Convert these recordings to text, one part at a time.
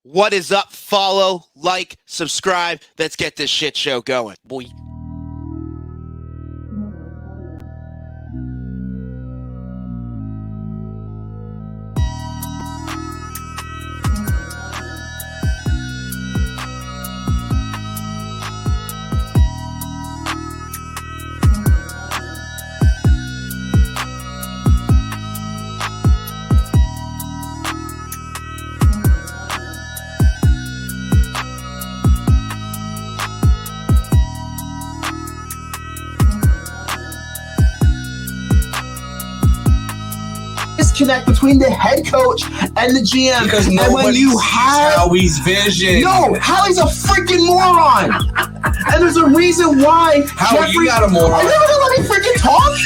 What is up? Follow, like, subscribe. Let's get this shit show going, boy. Disconnect between the head coach and the GM. Because and nobody when you sees have Howie's vision. No, Howie's a freaking moron. And there's a reason why. Howie, Jeffrey, you got a moron. Are you ever gonna let me freaking talk?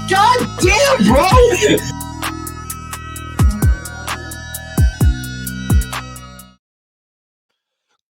God damn, bro.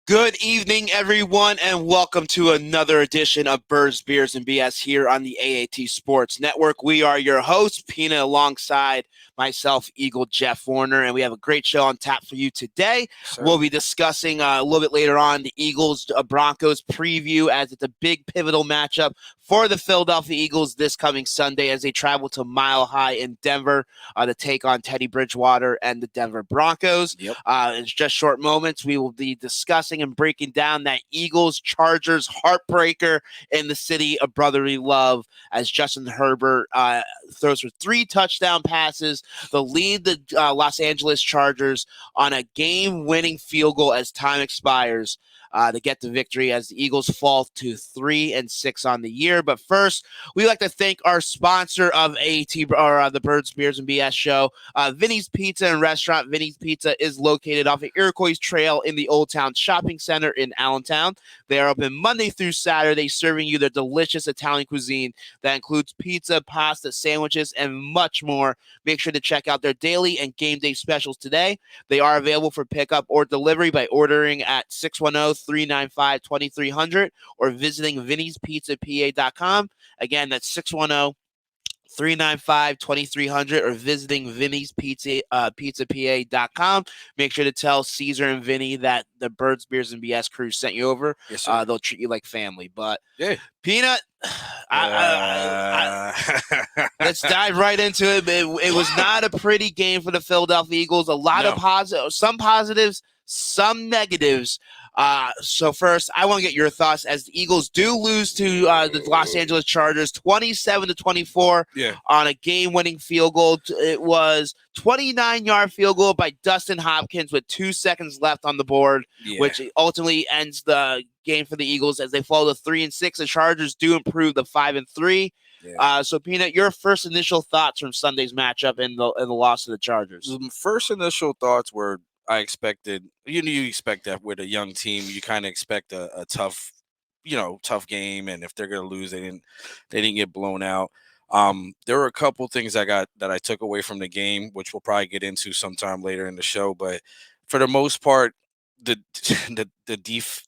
Good evening, everyone, and welcome to another edition of Birds, Beers, and BS here on the AAT Sports Network. We are your hosts, Pina, alongside myself, Eagle Jeff Warner, and we have a great show on tap for you today. Sure. We'll be discussing a little bit later on the Eagles-Broncos preview, as it's a big pivotal matchup for the Philadelphia Eagles this coming Sunday as they travel to Mile High in Denver to take on Teddy Bridgewater and the Denver Broncos. Yep. In just short moments, we will be discussing and breaking down that Eagles-Chargers heartbreaker in the city of brotherly love as Justin Herbert throws for 3 touchdown passes to lead the Los Angeles Chargers on a game-winning field goal as time expires to get the victory as the Eagles fall to 3-6 on the year. But first, we'd like to thank our sponsor of AAT, or the Birds, Beers, and BS show, Vinny's Pizza and Restaurant. Vinny's Pizza is located off of Iroquois Trail in the Old Town Shopping Center in Allentown. They are open Monday through Saturday, serving you their delicious Italian cuisine that includes pizza, pasta, sandwiches, and much more. Make sure to check out their daily and game day specials today. They are available for pickup or delivery by ordering at 610-395-2300 or visiting vinnyspizzapa.com. Again, that's 610-395-2300 or visiting vinnyspizzapa.com. Make sure to tell Caesar and Vinny that the Birds, Beers, and BS crew sent you over. Yes, sir. They'll treat you like family. But Yeah. Peanut, let's dive right into it. It was not a pretty game for the Philadelphia Eagles. A lot of some positives, some negatives. So first, I want to get your thoughts as the Eagles do lose to the Los Angeles Chargers 27-24 on a game-winning field goal. It was 29-yard field goal by Dustin Hopkins with 2 seconds left on the board, which ultimately ends the game for the Eagles as they fall to 3-6. The Chargers do improve to 5-3. So, Peanut, your first initial thoughts from Sunday's matchup and the loss to the Chargers? First initial thoughts were I expected, you expect that with a young team, you kind of expect a tough game, and if they're going to lose, they didn't get blown out. There were a couple things that I took away from the game, which we'll probably get into sometime later in the show, but for the most part, the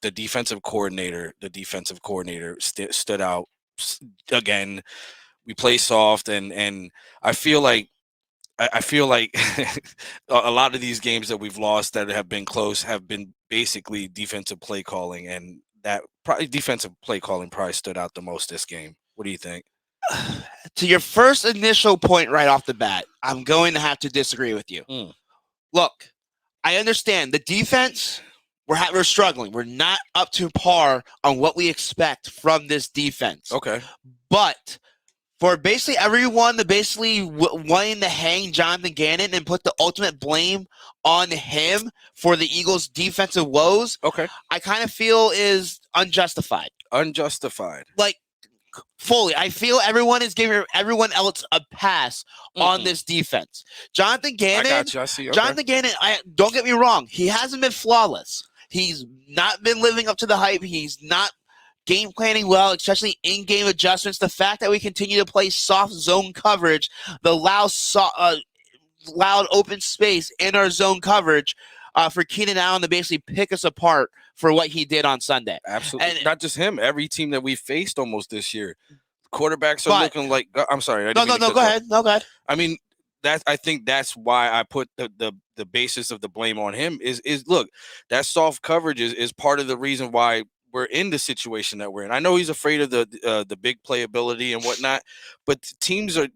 defensive coordinator stood out again. We play soft, and I feel like a lot of these games that we've lost that have been close have been basically defensive play calling, and that defensive play calling probably stood out the most this game. What do you think? To your first initial point right off the bat, I'm going to have to disagree with you. Look, I understand the defense, we're struggling. We're not up to par on what we expect from this defense. Okay. But for basically everyone to wanting to hang Jonathan Gannon and put the ultimate blame on him for the Eagles' defensive woes, I kind of feel is unjustified. Like, fully. I feel everyone is giving everyone else a pass on this defense. Jonathan Gannon, I got you. I see. Jonathan Gannon, don't get me wrong. He hasn't been flawless. He's not been living up to the hype. He's not game planning well, especially in-game adjustments. The fact that we continue to play soft zone coverage, the loud open space in our zone coverage for Keenan Allen to basically pick us apart for what he did on Sunday. Absolutely. And not just him. Every team that we faced almost this year. Quarterbacks are looking like – I'm sorry. No, go ahead. No, go ahead. I mean, I think that's why I put the basis of the blame on him is look, that soft coverage is part of the reason why we're in the situation that we're in. I know he's afraid of the big playability and whatnot, but teams are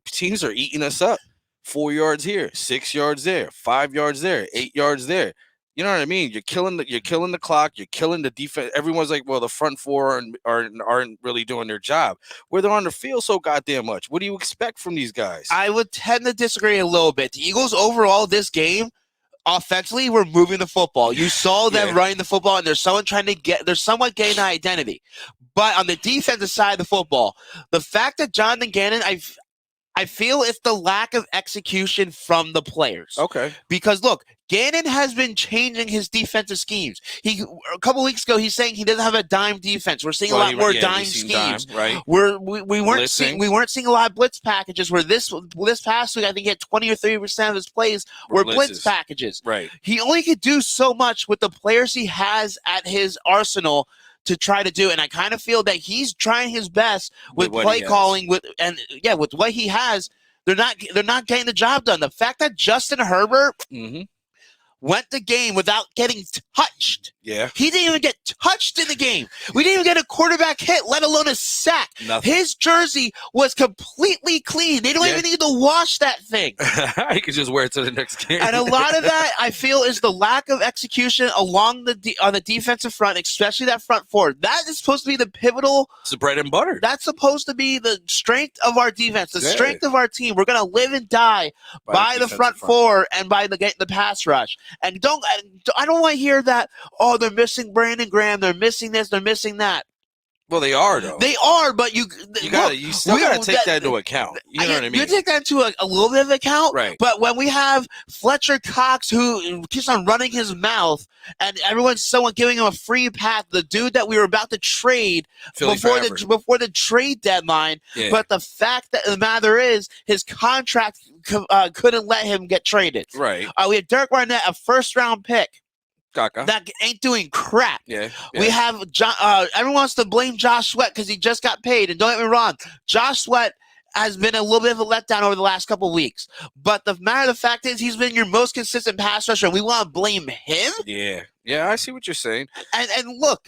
eating us up. 4 yards here, 6 yards there, 5 yards there, 8 yards there. You know what I mean? You're killing the clock. You're killing the defense. Everyone's like, well, the front four aren't really doing their job. Where they're on the field so goddamn much. What do you expect from these guys? I would tend to disagree a little bit. The Eagles overall this game, offensively, were moving the football. You saw them running the football, and they're somewhat getting that identity. But on the defensive side of the football, the fact that Jonathan Gannon, I feel it's the lack of execution from the players. Okay. Because look, Gannon has been changing his defensive schemes. A couple weeks ago, he's saying he doesn't have a dime defense. We're seeing a lot more dime schemes. Right. We weren't seeing a lot of blitz packages. Where this past week, I think he had 20 or 30% of his plays were blitz packages. Right. He only could do so much with the players he has at his arsenal to try to do, and I kind of feel that he's trying his best with play calling, with what he has. They're not getting the job done. The fact that Justin Herbert went the game without getting touched. Yeah. He didn't even get touched in the game. We didn't even get a quarterback hit, let alone a sack. Nothing. His jersey was completely clean. They don't even need to wash that thing. He could just wear it to the next game. And a lot of that, I feel, is the lack of execution along on the defensive front, especially that front four. That is supposed to be the pivotal. It's the bread and butter. That's supposed to be the strength of our defense, the strength of our team. We're going to live and die by the front four and by the pass rush. And I don't want to hear that, oh, they're missing Brandon Graham, they're missing this, they're missing that. Well, they are, though. They are, but you still got to take that into account. You know what I mean? You take that into a little bit of account, right? But when we have Fletcher Cox, who keeps on running his mouth, and everyone's giving him a free pass, the dude that we were about to trade before the trade deadline. Yeah. But the fact that the matter is, his contract couldn't let him get traded. Right. We had Derek Barnett, a first-round pick. Kaka. That ain't doing crap. Yeah. We have everyone wants to blame Josh Sweat because he just got paid. And don't get me wrong, Josh Sweat has been a little bit of a letdown over the last couple of weeks. But the matter of the fact is, he's been your most consistent pass rusher, and we want to blame him? Yeah. Yeah, I see what you're saying. And look,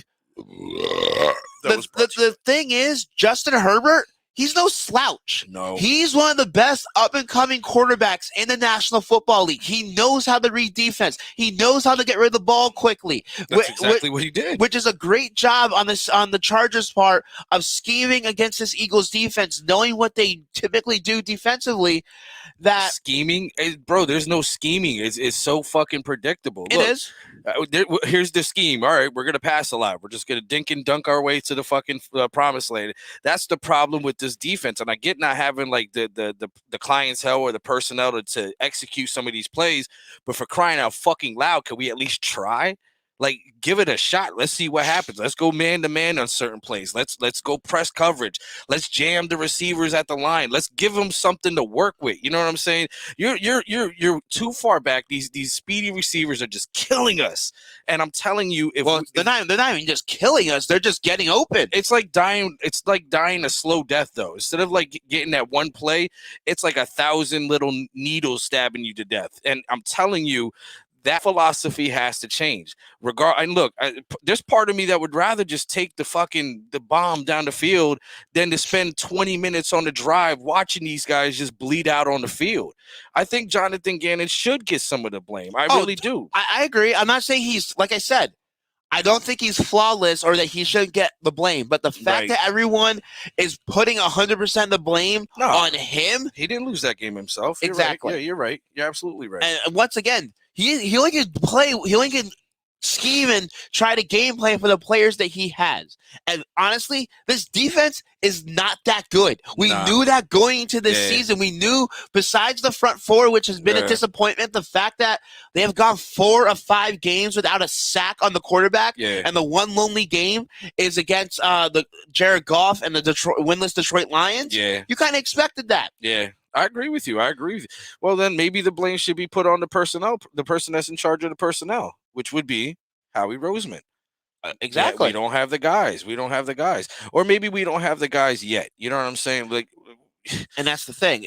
the thing is, Justin Herbert, he's no slouch. No. He's one of the best up-and-coming quarterbacks in the National Football League. He knows how to read defense. He knows how to get rid of the ball quickly. That's exactly what he did. Which is a great job on the Chargers' part of scheming against this Eagles defense, knowing what they typically do defensively. That scheming, bro, there's no scheming. It's so fucking predictable. It is. Here's the scheme. All right, we're going to pass a lot. We're just going to dink and dunk our way to the fucking promised land. That's the problem with this defense. And I get not having like the clientele or the personnel to execute some of these plays, but for crying out fucking loud, can we at least try? Like, give it a shot. Let's see what happens. Let's go man to man on certain plays. Let's go press coverage. Let's jam the receivers at the line. Let's give them something to work with. You know what I'm saying? You're too far back. These speedy receivers are just killing us. And I'm telling you, they're not even just killing us. They're just getting open. It's like dying. It's like dying a slow death, though. Instead of like getting that one play, it's like 1,000 little needles stabbing you to death. And I'm telling you, that philosophy has to change. And look, there's part of me that would rather just take the bomb down the field than to spend 20 minutes on the drive watching these guys just bleed out on the field. I think Jonathan Gannon should get some of the blame. I really do. I agree. I'm not saying he's, like I said, I don't think he's flawless or that he shouldn't get the blame. But the fact that everyone is putting 100% of the blame on him. He didn't lose that game himself. Exactly. Right. Yeah, you're right. You're absolutely right. And once again, he only can scheme and try to game plan for the players that he has. And honestly, this defense is not that good. We knew that going into this season. We knew, besides the front four, which has been a disappointment, the fact that they have gone 4 of 5 games without a sack on the quarterback, and the one lonely game is against the Jared Goff and the winless Detroit Lions. Yeah. You kind of expected that. Yeah. I agree with you. Well, then maybe the blame should be put on the personnel, the person that's in charge of the personnel, which would be Howie Roseman. Exactly. We don't have the guys. Or maybe we don't have the guys yet. You know what I'm saying? Like, and that's the thing.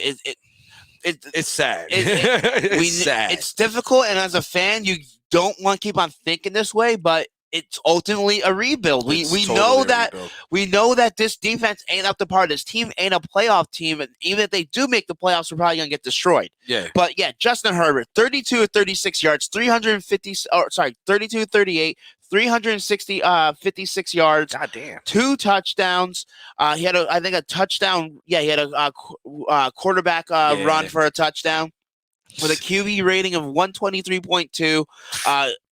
It's sad. It's sad. It's difficult, and as a fan, you don't want to keep on thinking this way, but it's ultimately a rebuild. We Totally know a that rebuild. we know that this defense ain't up to par. This team ain't a playoff team, and even if they do make the playoffs, we're probably gonna get destroyed. Yeah. But yeah, Justin Herbert, 32 of 36 yards, 32-38, 360 56 yards. God damn. 2 touchdowns. He had I think a touchdown. Yeah, he had a quarterback run for a touchdown with a QB rating of 123.2.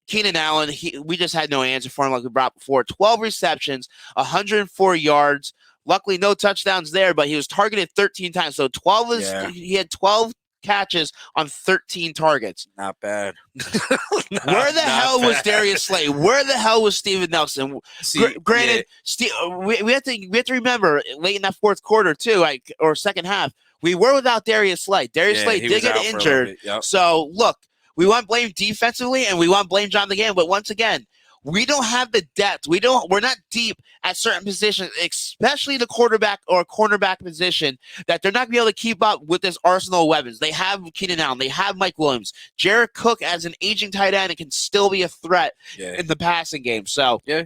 Keenan Allen, we just had no answer for him like we brought before. 12 receptions, 104 yards. Luckily, no touchdowns there, but he was targeted 13 times. So he had 12 catches on 13 targets. Not bad. Where the hell was Darius Slay? Where the hell was Steven Nelson? Granted, we have to remember late in that fourth quarter too, or second half, we were without Darius Slay. Darius Slay did get injured. Yep. So look, we want blame defensively and we want blame John the Game, but once again, we don't have the depth. We're not deep at certain positions, especially the quarterback or cornerback position, that they're not going to be able to keep up with this arsenal of weapons. They have Keenan Allen. They have Mike Williams. Jared Cook as an aging tight end and can still be a threat in the passing game. So yeah,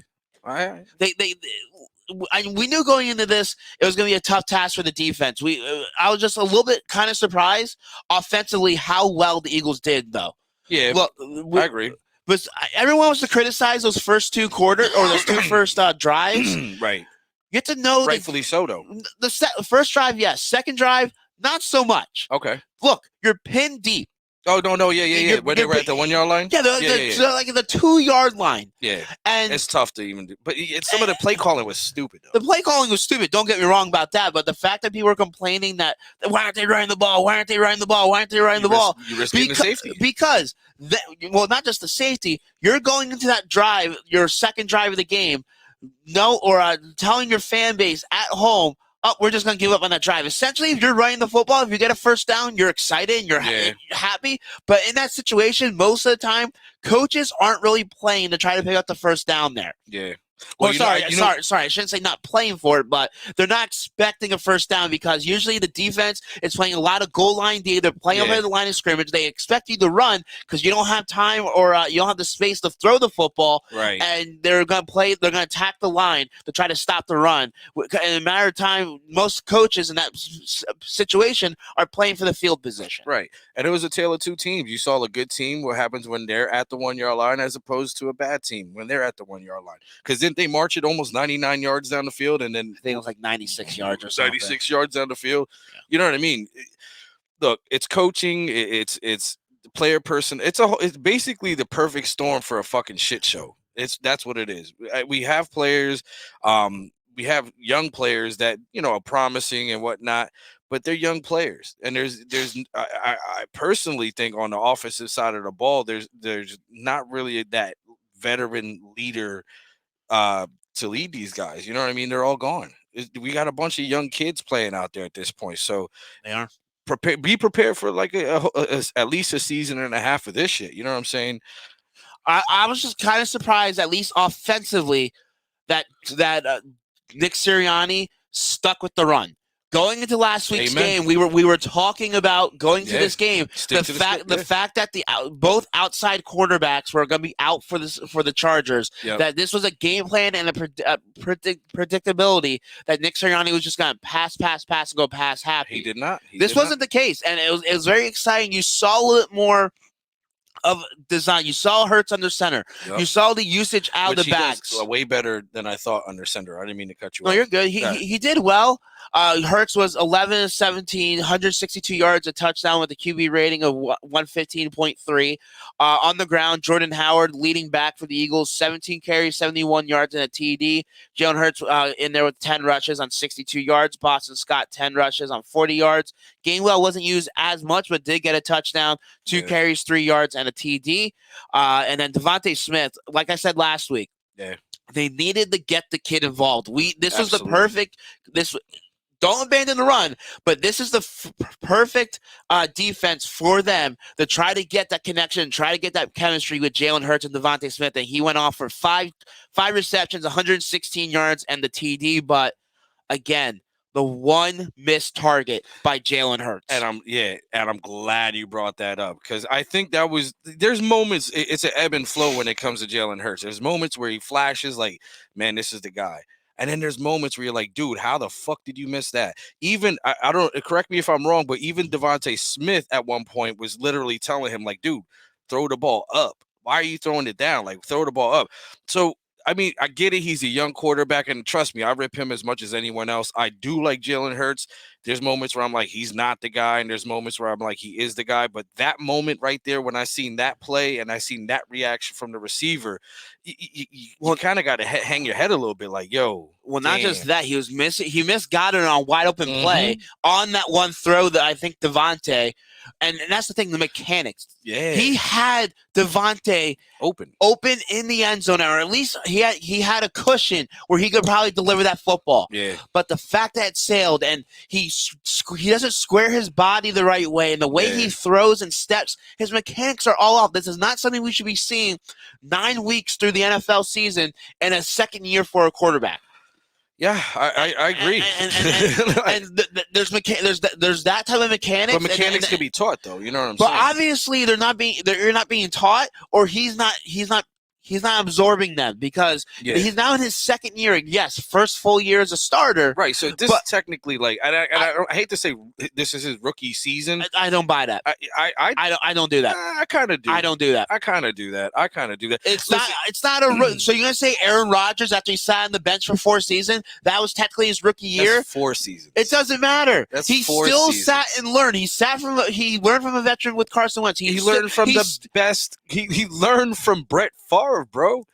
we knew going into this it was going to be a tough task for the defense. I was just a little bit kind of surprised offensively how well the Eagles did, though. Yeah, look, I agree. But everyone wants to criticize those first 2 quarters or those 2 first drives. Right. You have to know. Rightfully so, though. The first drive, yes. Second drive, not so much. Okay. Look, you're pinned deep. Oh, no, yeah. When they were at the 1 yard line? Yeah, they're like the 2 yard line. Yeah. And it's tough to even do. But some of the play calling was stupid, though. The play calling was stupid. Don't get me wrong about that. But the fact that people were complaining that, why aren't they running the ball? Why aren't they running the ball? Why aren't they running the ball? You risk getting the safety. Because, not just the safety, you're going into that drive, your second drive of the game, telling your fan base at home, we're just going to give up on that drive. Essentially, if you're running the football, if you get a first down, you're excited and you're happy. But in that situation, most of the time, coaches aren't really playing to try to pick up the first down there. Yeah. Well, sorry. I shouldn't say not playing for it, but they're not expecting a first down because usually the defense is playing a lot of goal line D. They're playing over the line of scrimmage. They expect you to run because you don't have time or you don't have the space to throw the football. Right. And they're going to play. They're going to attack the line to try to stop the run. In a matter of time, most coaches in that situation are playing for the field position. Right. And it was a tale of 2 teams. You saw a good team. What happens when they're at the 1 yard line as opposed to a bad team when they're at the 1 yard line? Because they march it almost 99 yards down the field, and then I think it was like 96 yards or something. 96 yards down the field. Yeah. You know what I mean? Look, it's coaching. It's the player person. It's basically the perfect storm for a fucking shit show. That's what it is. We have players. We have young players that are promising and whatnot, but they're young players. And I personally think on the offensive side of the ball, there's not really that veteran leader to lead these guys. You know what I mean? They're all gone. We got a bunch of young kids playing out there at this point. So they are. Be prepared for like at least a season and a half of this shit. You know what I'm saying? I was just kind of surprised, at least offensively, that Nick Sirianni stuck with the run. Going into last week's game, we were talking about going to this game. The fact that both outside quarterbacks were going to be out for the Chargers. Yep. That this was a game plan and a predictability that Nick Sirianni was just going to pass and go pass happy. He did not. This wasn't the case, and it was very exciting. You saw a little more of design. You saw Hurts under center. Yep. You saw the usage out of the backs. Way better than I thought under center. I didn't mean to cut you off. No, you're good. He did well. Hurts was 11-17, 162 yards, a touchdown with a QB rating of 115.3. On the ground, Jordan Howard leading back for the Eagles, 17 carries, 71 yards, and a TD. Jalen Hurts in there with 10 rushes on 62 yards. Boston Scott, 10 rushes on 40 yards. Gainwell wasn't used as much, but did get a touchdown, 2 carries, 3 yards, and a TD. And then Devontae Smith, like I said last week, they needed to get the kid involved. This was the perfect. Don't abandon the run, but this is the perfect defense for them to try to get that connection, try to get that chemistry with Jalen Hurts and Devontae Smith. And he went off for five receptions, 116 yards, and the TD. But again, the one missed target by Jalen Hurts. And I'm glad you brought that up, because I think there's moments, it's an ebb and flow when it comes to Jalen Hurts. There's moments where he flashes like, man, this is the guy. And then there's moments where you're like, dude, how the fuck did you miss that? Even, I don't, correct me if I'm wrong, but even Devontae Smith at one point was literally telling him, like, dude, throw the ball up. Why are you throwing it down? Like, throw the ball up. So, I mean, I get it. He's a young quarterback, and trust me, I rip him as much as anyone else. I do like Jalen Hurts. There's moments where I'm like, he's not the guy, and there's moments where I'm like, he is the guy. But that moment right there, when I seen that play and I seen that reaction from the receiver, you kind of got to hang your head a little bit, like, yo. Well, not just that, he missed Goddard on a wide open play on that one throw that I think Devontae, and that's the thing, the mechanics. Yeah, he had Devontae open in the end zone, or at least he had a cushion where he could probably deliver that football. Yeah, but the fact that it sailed, and he doesn't square his body the right way, and the way he throws and steps, his mechanics are all off. This is not something we should be seeing 9 weeks through the NFL season and a second year for a quarterback. Yeah, I agree. There's that type of mechanics. But mechanics can be taught, though. You know what I'm saying? But obviously, you're not being taught, or he's not absorbing them, because he's now in his second year. Yes, first full year as a starter. Right. So this is technically like, I hate to say this is his rookie season. I don't buy that. I don't do that. I kind of do. I don't do that. I kind of do that. It's not a. So you're gonna say Aaron Rodgers, after he sat on the bench for 4 seasons, that was technically his rookie year? That's 4 seasons. It doesn't matter. He still sat and learned. He learned from a veteran with Carson Wentz. He learned from the best. He learned from Brett Favre, bro.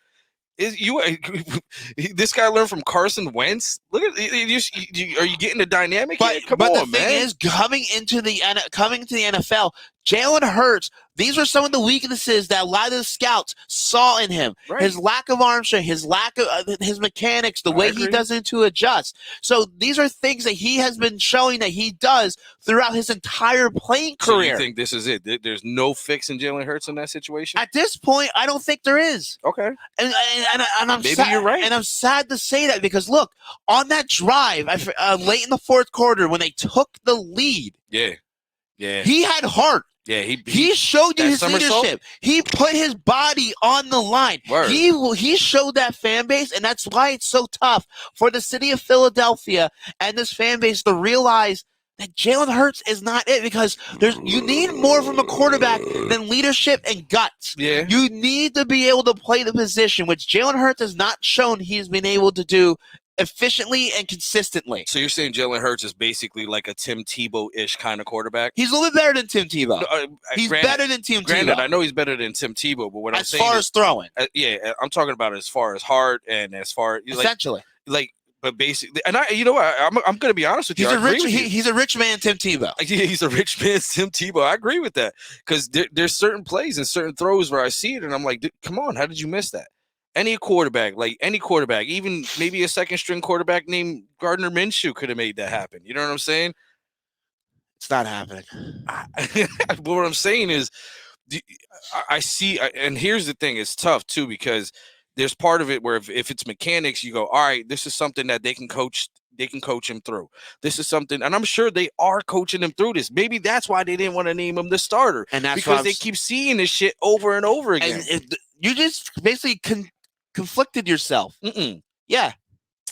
This guy learned from Carson Wentz? Look at are you getting the dynamic? Come on, the thing is, coming into the NFL, Jalen Hurts, these were some of the weaknesses that a lot of the scouts saw in him. Right. His lack of arm strength, his lack of his mechanics, the way he doesn't to adjust. So these are things that he has been showing that he does throughout his entire playing career. So you think this is it? There's no fixing Jalen Hurts in that situation? At this point, I don't think there is. Okay. And I'm maybe you're right. And I'm sad to say that, because look, on that drive, late in the fourth quarter, when they took the lead, he had heart. Yeah, he showed you his leadership. He put his body on the line. Word. He showed that fan base, and that's why it's so tough for the city of Philadelphia and this fan base to realize that Jalen Hurts is not it, because you need more from a quarterback than leadership and guts. Yeah. You need to be able to play the position, which Jalen Hurts has not shown he's been able to do efficiently and consistently. So you're saying Jalen Hurts is basically like a Tim Tebow-ish kind of quarterback? He's a little bit better than Tim Tebow. He's better than Tim Tebow. Granted, I know he's better than Tim Tebow, but what I'm saying as far as throwing. I'm talking about as far as heart and as far essentially. But basically, and you know what? I'm going to be honest with you. He's a rich man, Tim Tebow. Yeah, he's a rich man, Tim Tebow. I agree with that, because there's certain plays and certain throws where I see it and I'm like, come on, how did you miss that? Any quarterback, even maybe a second string quarterback named Gardner Minshew could have made that happen. You know what I'm saying? It's not happening. What I'm saying is, I see, and here's the thing: it's tough too, because there's part of it where if it's mechanics, you go, all right, this is something that they can coach him through. This is something, and I'm sure they are coaching him through this. Maybe that's why they didn't want to name him the starter, and that's because they keep seeing this shit over and over again. You just basically conflicted yourself. Yeah.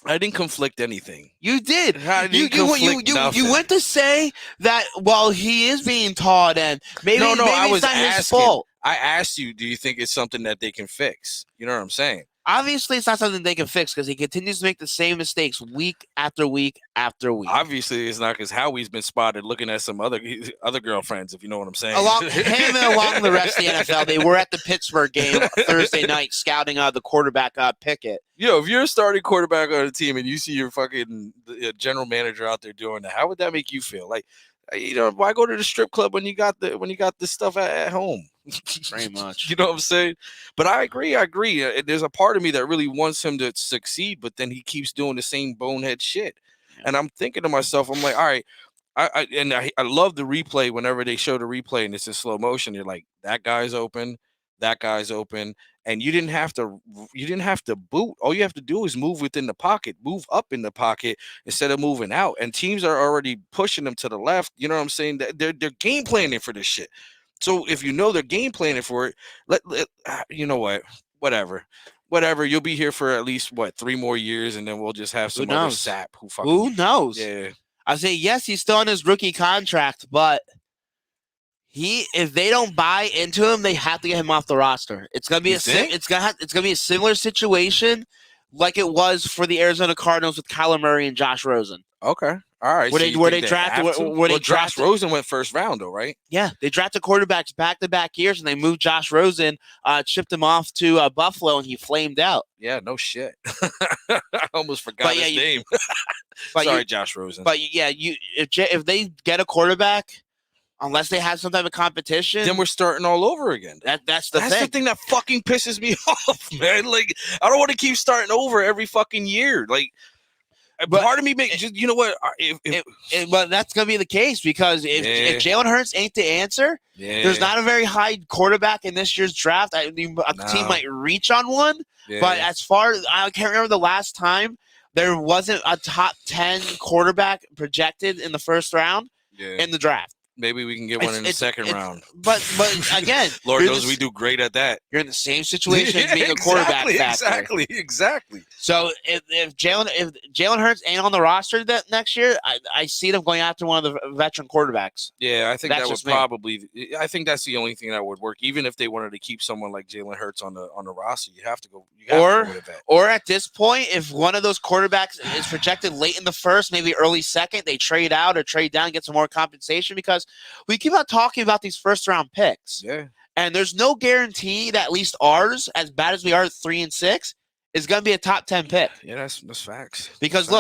I didn't conflict anything. You did. You went to say that while he is being taught, and maybe I was it's not asking, his fault. I asked you, do you think it's something that they can fix? You know what I'm saying? Obviously, it's not something they can fix, because he continues to make the same mistakes week after week after week. Obviously, it's not, because Howie's been spotted looking at some other girlfriends, if you know what I'm saying. Along the rest of the NFL, they were at the Pittsburgh game Thursday night scouting the quarterback Pickett. Yo, if you're a starting quarterback on a team and you see your fucking general manager out there doing that, how would that make you feel? Like, why go to the strip club when you got this stuff at home? Very much. You know what I'm saying? But I agree. There's a part of me that really wants him to succeed, but then he keeps doing the same bonehead shit. Yeah. And I'm thinking to myself, I'm like, all right, I love the replay whenever they show the replay and it's in slow motion. You're like, that guy's open, and you didn't have to boot. All you have to do is move within the pocket, move up in the pocket instead of moving out. And teams are already pushing them to the left. You know what I'm saying? They're game planning for this shit. So if you know they're game planning for it, you know what? Whatever. You'll be here for at least 3 more years, and then we'll just have some other sap who knows. Yeah. I say yes, he's still on his rookie contract, but if they don't buy into him, they have to get him off the roster. It's gonna be it's gonna be a similar situation like it was for the Arizona Cardinals with Kyler Murray and Josh Rosen. Okay. All right. Where they drafted Josh Rosen went first round though, right? Yeah, they drafted quarterbacks back-to-back years, and they moved Josh Rosen, shipped him off to Buffalo, and he flamed out. Yeah, no shit. I almost forgot his name. Sorry, Josh Rosen. But yeah, if they get a quarterback, unless they have some type of competition, then we're starting all over again. That's the thing that fucking pisses me off, man. Like, I don't want to keep starting over every fucking year. Like, part of me you know what? But that's gonna be the case because if Jalen Hurts ain't the answer, there's not a very high quarterback in this year's draft. A team might reach on one, but as far as I can't remember the last time there wasn't a top 10 quarterback projected in the first round in the draft. Maybe we can get one in the second round. But again, Lord knows we do great at that. You're in the same situation as being a quarterback factor. Exactly. So if Jalen Hurts ain't on the roster that next year, I see them going after one of the veteran quarterbacks. Yeah, I think that would probably. I think that's the only thing that would work. Even if they wanted to keep someone like Jalen Hurts on the roster, you have to go. Or at this point, if one of those quarterbacks is projected late in the first, maybe early second, they trade out or trade down, get some more compensation because we keep on talking about these first round picks. Yeah. And there's no guarantee that at least ours, as bad as we are at 3 and 6, is going to be a top 10 pick. Yeah, that's facts. Because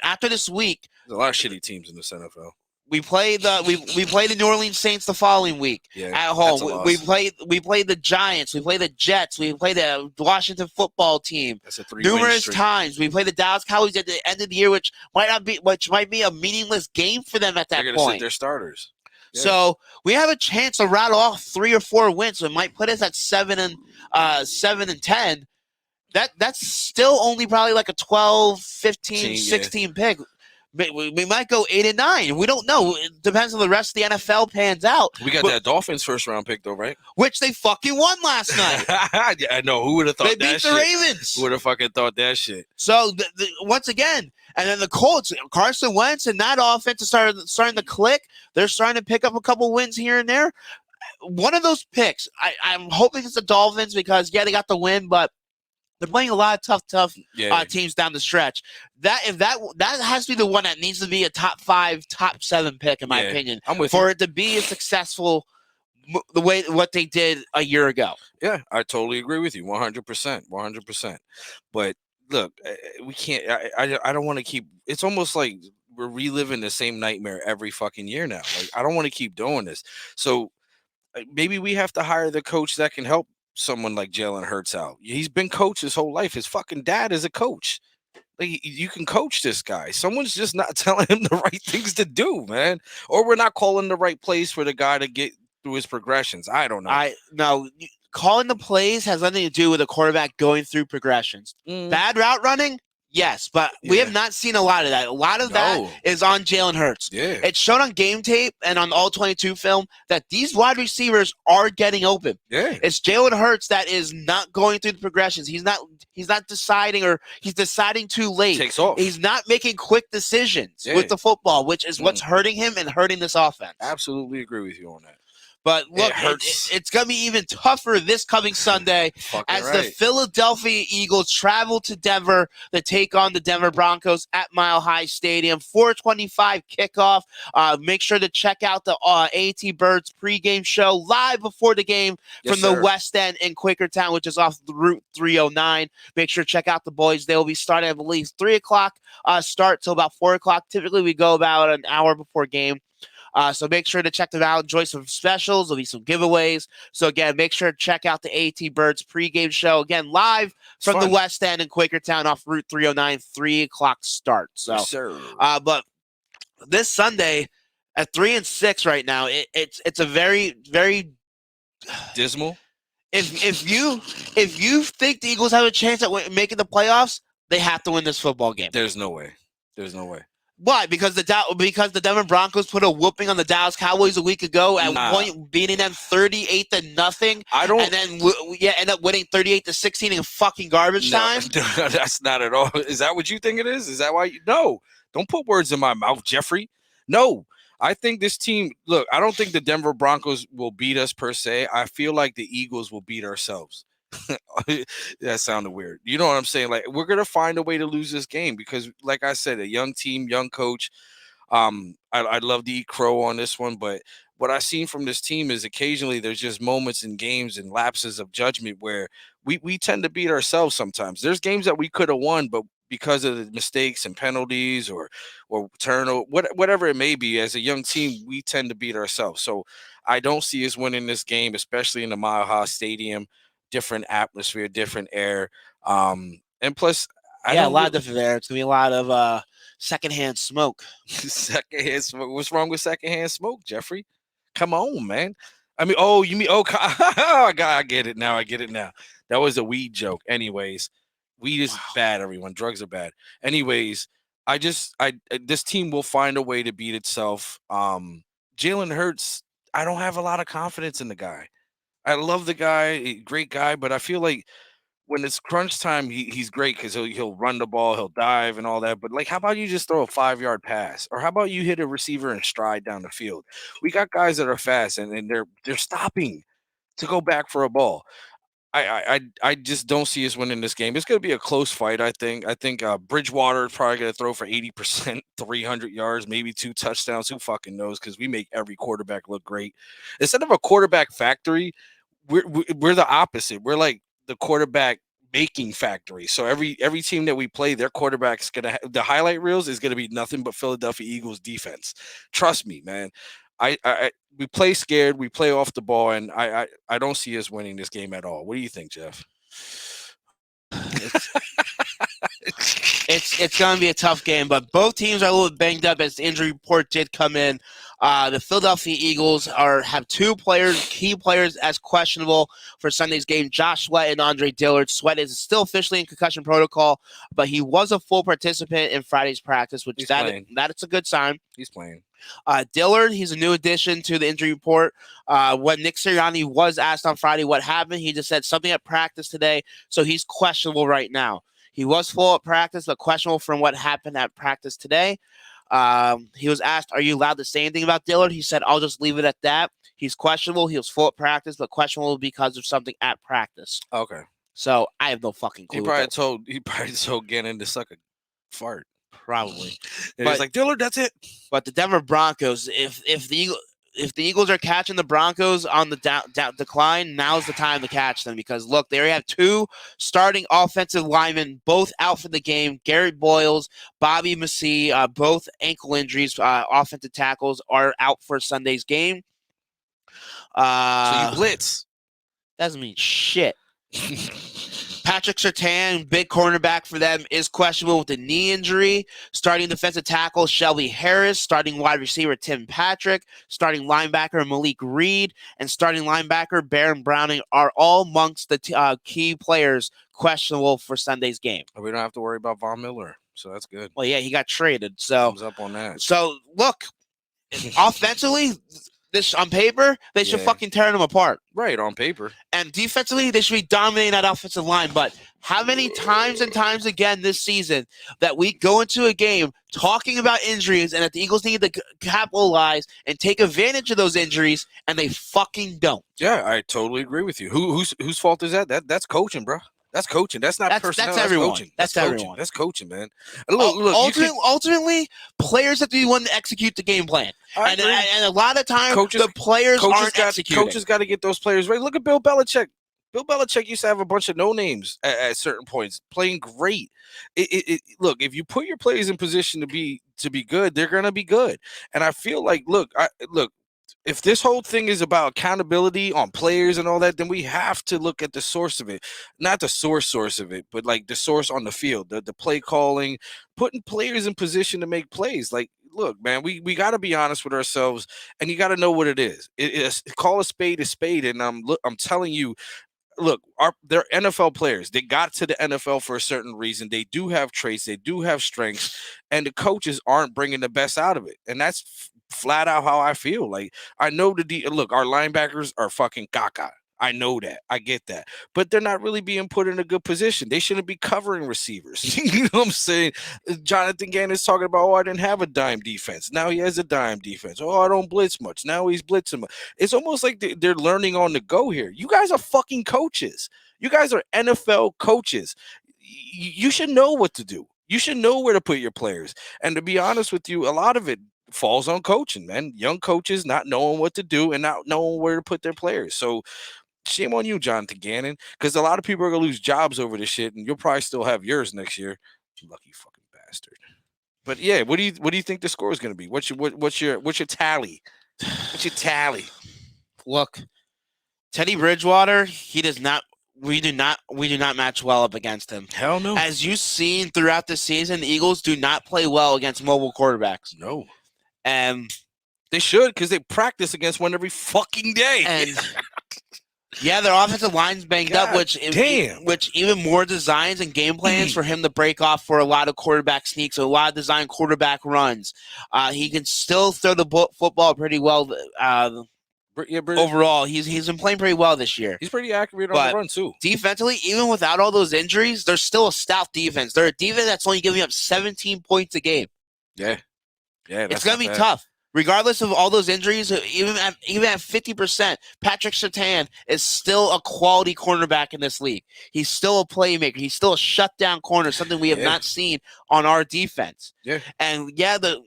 after this week, there's a lot of shitty teams in the NFL. We play the New Orleans Saints the following week at home. We play the Giants. We play the Jets. We play the Washington football team. That's a 3 numerous times. We play the Dallas Cowboys at the end of the year, which might be a meaningless game for them at that point. They're going to sit their starters. Yeah. So we have a chance to rattle off 3 or 4 wins. So it might put us at 7 and 10. That's still only probably like a 12, 15, 16 pick. We might go 8 and 9. We don't know. It depends on the rest of the NFL pans out. We got that Dolphins first round pick though, right? Which they fucking won last night. Yeah, I know. Who would have thought that? They beat the Ravens. Who would have fucking thought that shit? So once again, and then the Colts, Carson Wentz, and that offense is starting to click. They're starting to pick up a couple wins here and there. One of those picks, I'm hoping it's the Dolphins because they got the win, but they're playing a lot of tough teams down the stretch. That has to be the one that needs to be a top 5, top 7 pick, in my opinion, for it to be a successful what they did a year ago. Yeah, I totally agree with you, 100%. But look, we can't. I don't want to keep. It's almost like we're reliving the same nightmare every fucking year now. Like I don't want to keep doing this. So maybe we have to hire the coach that can help someone like Jalen Hurts out. He's been coached his whole life. His fucking dad is a coach. Like, you can coach this guy. Someone's just not telling him the right things to do, man. Or we're not calling the right plays for the guy to get through his progressions. I don't know. No, calling the plays has nothing to do with a quarterback going through progressions. Bad route running, yes, but we have not seen a lot of that. A lot of that is on Jalen Hurts. Yeah. It's shown on game tape and on all 22 film that these wide receivers are getting open. Yeah. It's Jalen Hurts that is not going through the progressions. He's not deciding, or he's deciding too late. Takes off. He's not making quick decisions with the football, which is what's hurting him and hurting this offense. Absolutely agree with you on that. But look, it's going to be even tougher this coming Sunday as the Philadelphia Eagles travel to Denver to take on the Denver Broncos at Mile High Stadium. 4:25 kickoff. Make sure to check out the AT Birds pregame show live before the game from the West End in Quakertown, which is off Route 309. Make sure to check out the boys. They will be starting, I believe, 3 o'clock start till about 4 o'clock. Typically, we go about an hour before game. So make sure to check them out. Enjoy some specials. There'll be some giveaways. So, again, make sure to check out the AT Birds pregame show. Again, live from the West End in Quakertown off Route 309, 3 o'clock start. So, but this Sunday at 3 and 6 right now, it's a very, very dismal. if you think the Eagles have a chance at making the playoffs, they have to win this football game. There's no way. There's no way. Why? Because the Denver Broncos put a whooping on the Dallas Cowboys a week ago, at Nah. one point beating them 38-0, I don't. and then end up winning 38-16 in fucking garbage time. No, that's not at all. Is that what you think it is? Is that why? No, don't put words in my mouth, Jeffrey. No, I think this team. Look, I don't think the Denver Broncos will beat us per se. I feel like the Eagles will beat ourselves. That sounded weird. You know what I'm saying? Like, we're gonna find a way to lose this game because, like I said, a young team, young coach. I'd love to eat crow on this one, but what I've seen from this team is occasionally there's just moments in games and lapses of judgment where we tend to beat ourselves sometimes. There's games that we could have won, but because of the mistakes and penalties or turnover, whatever it may be, as a young team, we tend to beat ourselves. So I don't see us winning this game, especially in the Mile High Stadium. Different atmosphere, different air, and plus, I Yeah, a don't lot of different there. It's gonna be a lot of secondhand smoke. secondhand smoke. What's wrong with secondhand smoke, Jeffrey? Come on, man. I mean, oh, you mean I get it now. I get it now. That was a weed joke. Anyways, weed is bad. Everyone, drugs are bad. Anyways, this team will find a way to beat itself. Jalen Hurts. I don't have a lot of confidence in the guy. I love the guy, great guy, but I feel like when it's crunch time, he's great because he'll run the ball, he'll dive and all that. But like, how about you just throw a 5 yard pass, or how about you hit a receiver and stride down the field? We got guys that are fast and they're stopping to go back for a ball. I just don't see us winning this game. It's going to be a close fight. I think Bridgewater is probably going to throw for 80%, 300 yards, maybe 2 touchdowns. Who fucking knows? Because we make every quarterback look great. Instead of a quarterback factory, we're the opposite. We're like the quarterback making factory. So every team that we play, their quarterback's gonna the highlight reels is gonna be nothing but Philadelphia Eagles defense. Trust me, man. I we play scared, we play off the ball, and I don't see us winning this game at all. What do you think, Jeff? It's going to be a tough game, but both teams are a little banged up as the injury report did come in. The Philadelphia Eagles have two key players as questionable for Sunday's game, Josh Sweat and Andre Dillard. Sweat is still officially in concussion protocol, but he was a full participant in Friday's practice, which that's a good sign. He's playing. Dillard, he's a new addition to the injury report. When Nick Sirianni was asked on Friday what happened, he just said something at practice today, so he's questionable right now. He was full at practice, but questionable from what happened at practice today. He was asked, are you allowed to say anything about Dillard? He said, I'll just leave it at that. He's questionable. He was full at practice, but questionable because of something at practice. Okay. So I have no fucking clue. He probably told Gannon to suck a fart. Probably. And he's like, Dillard, that's it. But the Denver Broncos, if the Eagles are catching the Broncos on the decline, now's the time to catch them because, look, they already have two starting offensive linemen, both out for the game. Garrett Boyles, Bobby Massey, both ankle injuries, offensive tackles are out for Sunday's game. So you blitz. Doesn't mean shit. Patrick Surtain, big cornerback for them, is questionable with a knee injury. Starting defensive tackle Shelby Harris, starting wide receiver Tim Patrick, starting linebacker Malik Reed, and starting linebacker Baron Browning are all amongst the key players questionable for Sunday's game. We don't have to worry about Von Miller, so that's good. Well, yeah, he got traded. So thumbs up on that. So look, offensively, this on paper, they should fucking tear them apart. Right, on paper. And defensively, they should be dominating that offensive line. But how many times and times again this season that we go into a game talking about injuries and that the Eagles need to capitalize and take advantage of those injuries, and they fucking don't. Yeah, I totally agree with you. Whose fault is that? That's coaching, bro. That's coaching. That's not personnel. That's everyone. Coaching. That's coaching. everyone. That's coaching, man. Look. Ultimately, players have to be one to execute the game plan, and a lot of times the players aren't executing. Coaches got to get those players right. Look at Bill Belichick. Bill Belichick used to have a bunch of no names at certain points, playing great. Look, if you put your players in position to be good, they're gonna be good. And I feel like, look. If this whole thing is about accountability on players and all that, then we have to look at the source of it. Not the source of it, but like the source on the field, the play calling, putting players in position to make plays. Like, look, man, we got to be honest with ourselves, and you got to know what it is. Call a spade, and I'm telling you, look, they're NFL players. They got to the NFL for a certain reason. They do have traits. They do have strengths, and the coaches aren't bringing the best out of it. And that's flat out how I feel. Like, I know look, our linebackers are fucking caca. I know that. I get that. But they're not really being put in a good position. They shouldn't be covering receivers. You know what I'm saying? Jonathan Gannon's talking about, I didn't have a dime defense. Now he has a dime defense. I don't blitz much. Now he's blitzing much. It's almost like they're learning on the go here. You guys are fucking coaches. You guys are NFL coaches. You should know what to do. You should know where to put your players. And to be honest with you, a lot of it falls on coaching, man. Young coaches not knowing what to do and not knowing where to put their players. So shame on you, Jonathan Gannon, because a lot of people are gonna lose jobs over this shit, and you'll probably still have yours next year. You lucky fucking bastard. But yeah, what do you think the score is gonna be? What's your tally? What's your tally? Look, Teddy Bridgewater, he does not. We do not match well up against him. Hell no. As you've seen throughout the season, the Eagles do not play well against mobile quarterbacks. No. And they should, because they practice against one every fucking day. And yeah, their offensive line's banged up, which even more designs and game plans for him to break off for a lot of quarterback sneaks, a lot of design quarterback runs. He can still throw the football pretty well. Overall, he's been playing pretty well this year. He's pretty accurate on the run too. Defensively, even without all those injuries, they're still a stout defense. They're a defense that's only giving up 17 points a game. Yeah, it's gonna be tough. Regardless of all those injuries, even at 50%, Patrick Surtain is still a quality cornerback in this league. He's still a playmaker. He's still a shutdown corner, something we have not seen on our defense. Yeah. And yeah, the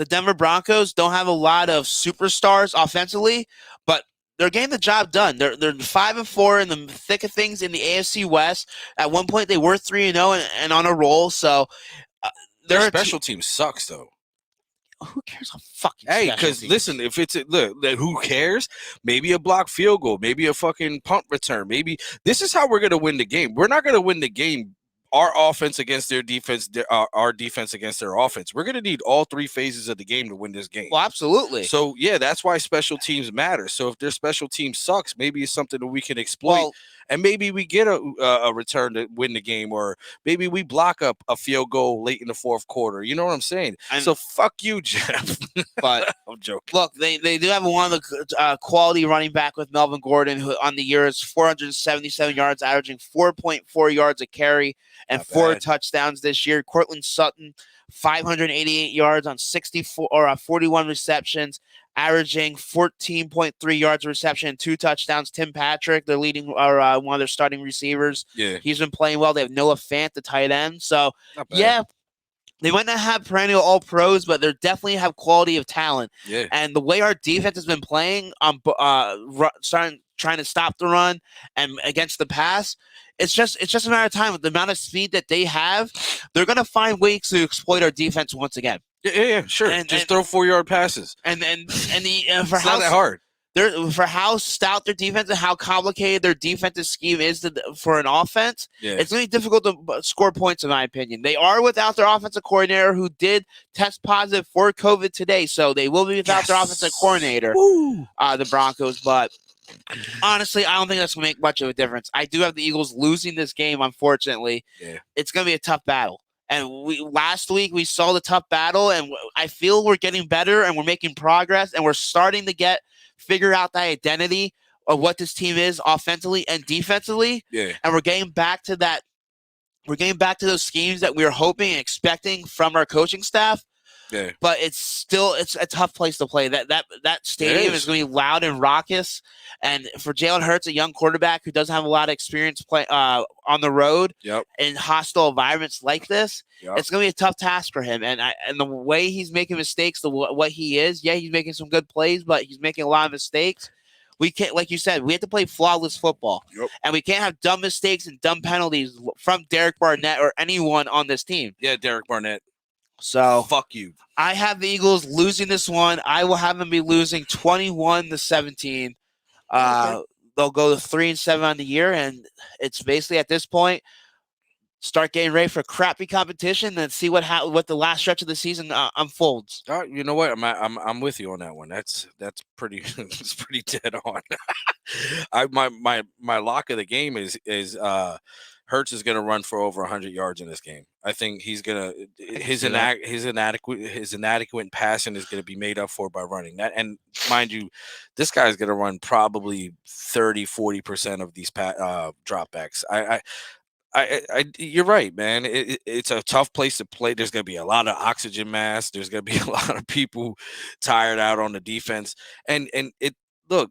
Denver Broncos don't have a lot of superstars offensively, but they're getting the job done. They're 5-4 in the thick of things in the AFC West. At one point, they were 3-0 and on a roll. So their special team sucks, though. Who cares how fucking because listen, if it's who cares? Maybe a blocked field goal, maybe a fucking punt return, maybe this is how we're gonna win the game. We're not gonna win the game. Our offense against their defense, our defense against their offense. We're going to need all three phases of the game to win this game. Well, absolutely. So, yeah, that's why special teams matter. So, if their special team sucks, maybe it's something that we can exploit. And maybe we get a return to win the game, or maybe we block up a field goal late in the fourth quarter. You know what I'm saying? So, fuck you, Jeff. But I'm joking. Look, they do have one of the quality running back with Melvin Gordon, who on the year is 477 yards, averaging 4.4 yards a carry and 4 touchdowns this year. Cortland Sutton, 588 yards on 41 receptions, averaging 14.3 yards a reception and 2 touchdowns. Tim Patrick, they're leading one of their starting receivers. Yeah, he's been playing well. They have Noah Fant, the tight end. So yeah, they might not have perennial all pros, but they definitely have quality of talent. Yeah, and the way our defense has been playing on trying to stop the run and against the pass, it's just a matter of time. With the amount of speed that they have, they're going to find ways to exploit our defense once again. Yeah, sure. Just throw 4-yard passes. For it's not that hard. For how stout their defense and how complicated their defensive scheme is for an offense, it's going to be difficult to score points, in my opinion. They are without their offensive coordinator, who did test positive for COVID today, so they will be without their offensive coordinator, the Broncos. But honestly, I don't think that's going to make much of a difference. I do have the Eagles losing this game, unfortunately. Yeah. It's going to be a tough battle. And last week we saw the tough battle, and I feel we're getting better and we're making progress, and we're starting to figure out the identity of what this team is offensively and defensively. Yeah. And we're getting back to that. We're getting back to those schemes that we were hoping and expecting from our coaching staff. Yeah. But it's a tough place to play. That stadium is going to be loud and raucous. And for Jalen Hurts, a young quarterback who doesn't have a lot of experience on the road in hostile environments like this, it's going to be a tough task for him. And the way he's making mistakes, what he is, he's making some good plays, but he's making a lot of mistakes. We can't, like you said, we have to play flawless football. And we can't have dumb mistakes and dumb penalties from Derek Barnett or anyone on this team. Yeah, Derek Barnett. So fuck you. I have the Eagles losing this one. I will have them be losing 21-17. They'll go to 3-7 on the year, and it's basically at this point, start getting ready for crappy competition and see what the last stretch of the season unfolds. You know what? I'm with you on that one. That's pretty it's pretty dead on. My lock of the game is Hurts is going to run for over 100 yards in this game. I think he's going to his inadequate passing is going to be made up for by running. That, and mind you, this guy's going to run probably 30-40% of these dropbacks. You're right, man. It's a tough place to play. There's going to be a lot of oxygen mask. There's going to be a lot of people tired out on the defense. And look,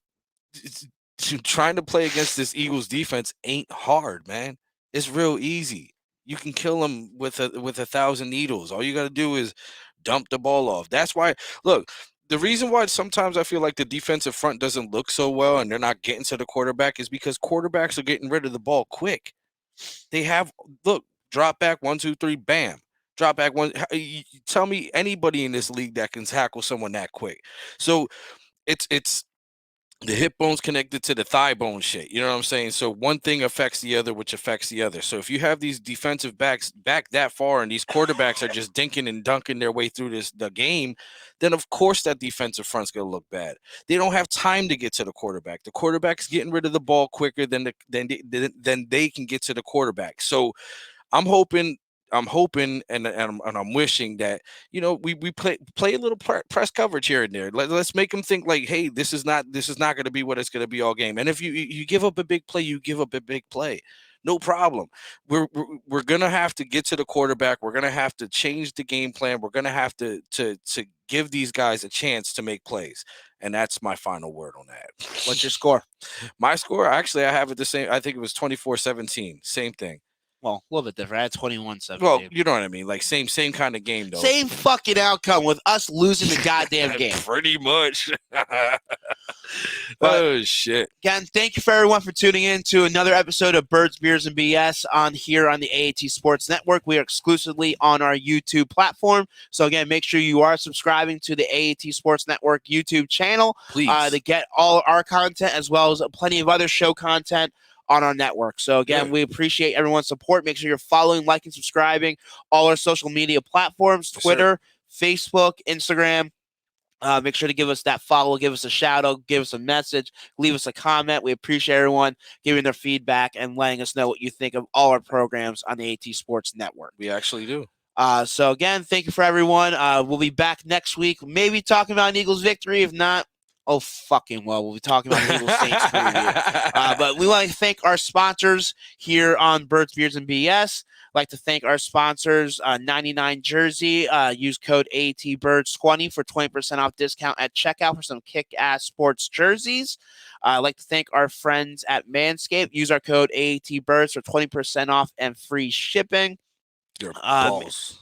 trying to play against this Eagles defense ain't hard, man. It's real easy. You can kill them with 1,000 needles. All you got to do is dump the ball off. That's why, look, the reason why sometimes I feel like the defensive front doesn't look so well and they're not getting to the quarterback is because quarterbacks are getting rid of the ball quick. They have, look, drop back 1, 2, 3, bam. Drop back one. Tell me anybody in this league that can tackle someone that quick. So it's the hip bone's connected to the thigh bone shit. You know what I'm saying? So one thing affects the other, which affects the other. So if you have these defensive backs back that far and these quarterbacks are just dinking and dunking their way through the game, then of course that defensive front's going to look bad. They don't have time to get to the quarterback. The quarterback's getting rid of the ball quicker than they can get to the quarterback. So I'm hoping and I'm wishing that, you know, we play a little press coverage here and there. Let's make them think like, hey, this is not going to be what it's going to be all game. And if you give up a big play, you give up a big play. No problem. We're going to have to get to the quarterback. We're going to have to change the game plan. We're going to have to give these guys a chance to make plays. And that's my final word on that. What's your score? My score, actually, I have it the same. I think it was 24-17. Same thing. Well, a little bit different. I had 21-17. Well, you know what I mean. Like same kind of game, though. Same fucking outcome with us losing the goddamn game. Pretty much. Oh, shit. Again, thank you for everyone for tuning in to another episode of Birds, Beers, and BS on the AAT Sports Network. We are exclusively on our YouTube platform. So, again, make sure you are subscribing to the AAT Sports Network YouTube channel. Please. To get all our content as well as plenty of other show content on our network. So again, we appreciate everyone's support. Make sure you're following, liking, subscribing all our social media platforms, Twitter, Facebook, Instagram. Make sure to give us that follow, give us a shout out, give us a message, leave us a comment. We appreciate everyone giving their feedback and letting us know what you think of all our programs on the AT Sports Network. We actually do. So again, thank you for everyone. We'll be back next week, maybe talking about an Eagles victory. If not, oh, fucking well. We'll be talking about the Eagles Saints preview. But we want to thank our sponsors here on Birds, Beards, and BS. I'd like to thank our sponsors, 99 Jersey. Use code ATBirds20 for 20% off discount at checkout for some kick-ass sports jerseys. I'd like to thank our friends at Manscaped. Use our code ATBirds for 20% off and free shipping. Your balls.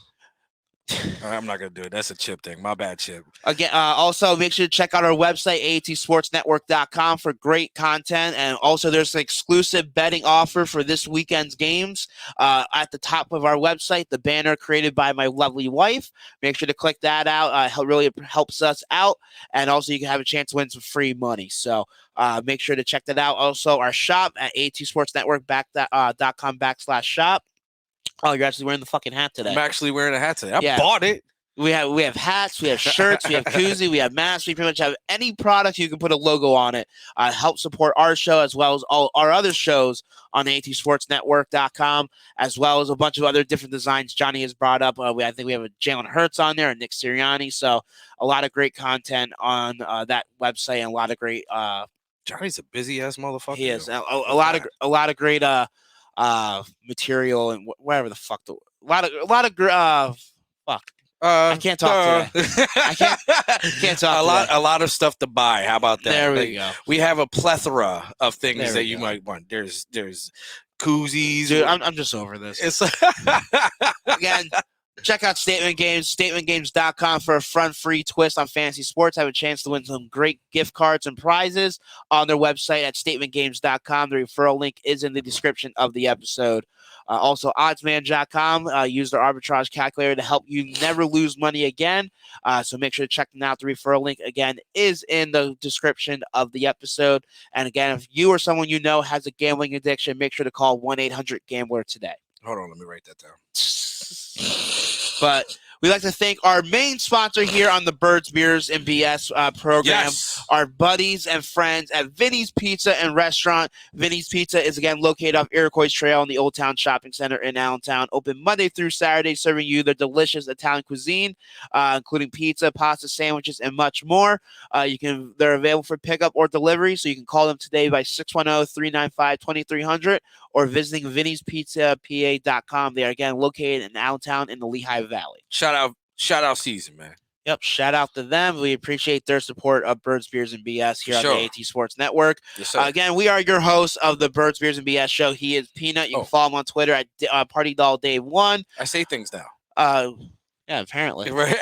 I'm not going to do it. That's a Chip thing. My bad, Chip. Again, also make sure to check out our website, aatsportsnetwork.com, for great content. And also there's an exclusive betting offer for this weekend's games at the top of our website, the banner created by my lovely wife. Make sure to click that out. It really helps us out. And also you can have a chance to win some free money. So make sure to check that out. Also our shop at aatsportsnetwork.com/shop. Oh, you're actually wearing the fucking hat today. I'm actually wearing a hat today. I bought it. We have hats, we have shirts, we have koozie, we have masks. We pretty much have any product you can put a logo on it. Help support our show as well as all our other shows on atsportsnetwork.com, as well as a bunch of other different designs Johnny has brought up. I think we have a Jalen Hurts on there and Nick Sirianni. So a lot of great content on that website and a lot of great. Johnny's a busy ass motherfucker. He is a lot of great material and whatever the fuck. A lot of fuck. I can't talk today. I can't talk. A lot of stuff to buy. How about that? There we go. We have a plethora of things that you might want. There's koozies. Dude, I'm just over this. Again, check out Statement Games, statementgames.com for a fun free twist on fantasy sports. Have a chance to win some great gift cards and prizes on their website at statementgames.com. The referral link is in the description of the episode. Also, oddsman.com. Use their arbitrage calculator to help you never lose money again. So make sure to check them out. The referral link, again, is in the description of the episode. And again, if you or someone you know has a gambling addiction, make sure to call 1-800-GAMBLER today. Hold on, let me write that down. But we'd like to thank our main sponsor here on the Birds, Beers, and BS program, our buddies and friends at Vinny's Pizza and Restaurant. Vinny's Pizza is, again, located off Iroquois Trail in the Old Town Shopping Center in Allentown. Open Monday through Saturday, serving you their delicious Italian cuisine, including pizza, pasta, sandwiches, and much more. They're available for pickup or delivery, so you can call them today by 610-395-2300 or visiting vinnyspizzapa.com. They are, again, located in Allentown in the Lehigh Valley. Shout out season, man. Yep, shout out to them. We appreciate their support of Birds, Beers, and BS here on the AT Sports Network. Yes, sir. Again, we are your hosts of the Birds, Beers, and BS show. He is Peanut. You can follow him on Twitter at PartyDollDave1. I say things now. Yeah, apparently. Right.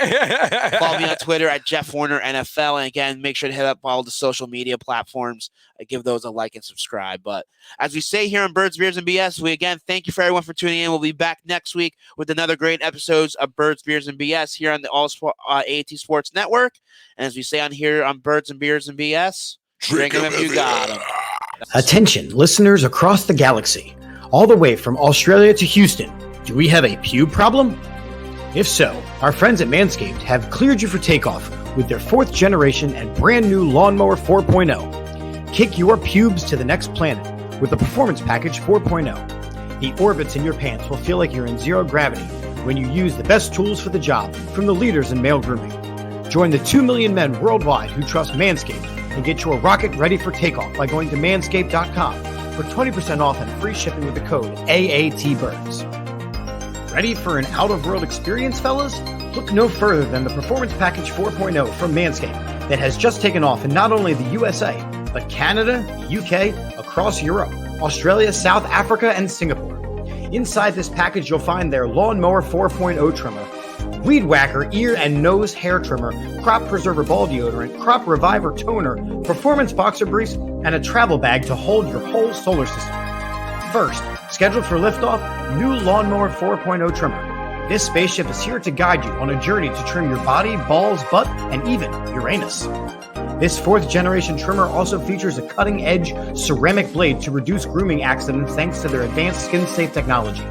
Follow me on Twitter at Jeff Warner NFL. And again, make sure to hit up all the social media platforms. Give those a like and subscribe. But as we say here on Birds, Beers, and BS, we again thank you for everyone for tuning in. We'll be back next week with another great episodes of Birds, Beers, and BS here on the AT Sports Network. And as we say on here on Birds and Beers and BS, drink them if you got them. Attention, listeners across the galaxy, all the way from Australia to Houston. Do we have a pube problem? If so, our friends at Manscaped have cleared you for takeoff with their 4th generation and brand new Lawnmower 4.0. Kick your pubes to the next planet with the Performance Package 4.0. The orbits in your pants will feel like you're in zero gravity when you use the best tools for the job from the leaders in male grooming. Join the 2 million men worldwide who trust Manscaped and get your rocket ready for takeoff by going to manscaped.com for 20% off and free shipping with the code AATBirds. Ready for an out-of-world experience, fellas? Look no further than the Performance Package 4.0 from Manscaped that has just taken off in not only the USA, but Canada, the UK, across Europe, Australia, South Africa, and Singapore. Inside this package, you'll find their Lawnmower 4.0 trimmer, Weed Whacker ear and nose hair trimmer, Crop Preserver ball deodorant, Crop Reviver toner, Performance boxer briefs, and a travel bag to hold your whole solar system. First, scheduled for liftoff, new Lawnmower 4.0 trimmer. This spaceship is here to guide you on a journey to trim your body, balls, butt, and even Uranus. This 4th generation trimmer also features a cutting-edge ceramic blade to reduce grooming accidents thanks to their advanced skin-safe technology.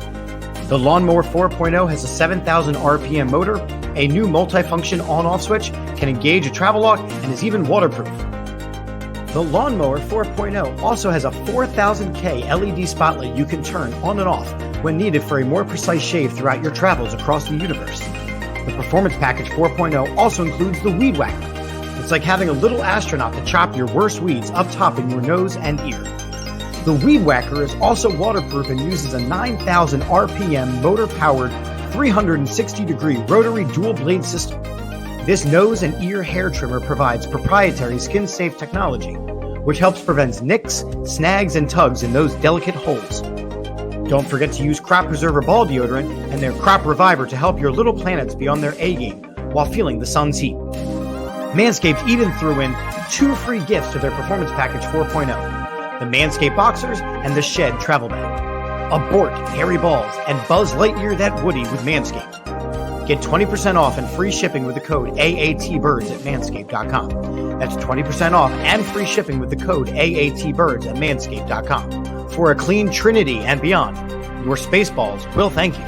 The Lawnmower 4.0 has a 7,000 RPM motor, a new multifunction on-off switch, can engage a travel lock, and is even waterproof. The Lawnmower 4.0 also has a 4000K LED spotlight you can turn on and off when needed for a more precise shave throughout your travels across the universe. The Performance Package 4.0 also includes the Weed Whacker. It's like having a little astronaut to chop your worst weeds up top in your nose and ear. The Weed Whacker is also waterproof and uses a 9,000 RPM motor-powered 360-degree rotary dual-blade system. This nose and ear hair trimmer provides proprietary skin-safe technology, which helps prevent nicks, snags, and tugs in those delicate holes. Don't forget to use Crop Preserver ball deodorant and their Crop Reviver to help your little planets be on their A-game while feeling the sun's heat. Manscaped even threw in 2 free gifts to their Performance Package 4.0, the Manscaped Boxers and the Shed Travel Bag. Abort hairy balls and Buzz Lightyear that Woody with Manscaped. Get 20% off and free shipping with the code AATBirds at manscaped.com. That's 20% off and free shipping with the code AATBirds at manscaped.com. For a clean trinity and beyond, your Spaceballs will thank you.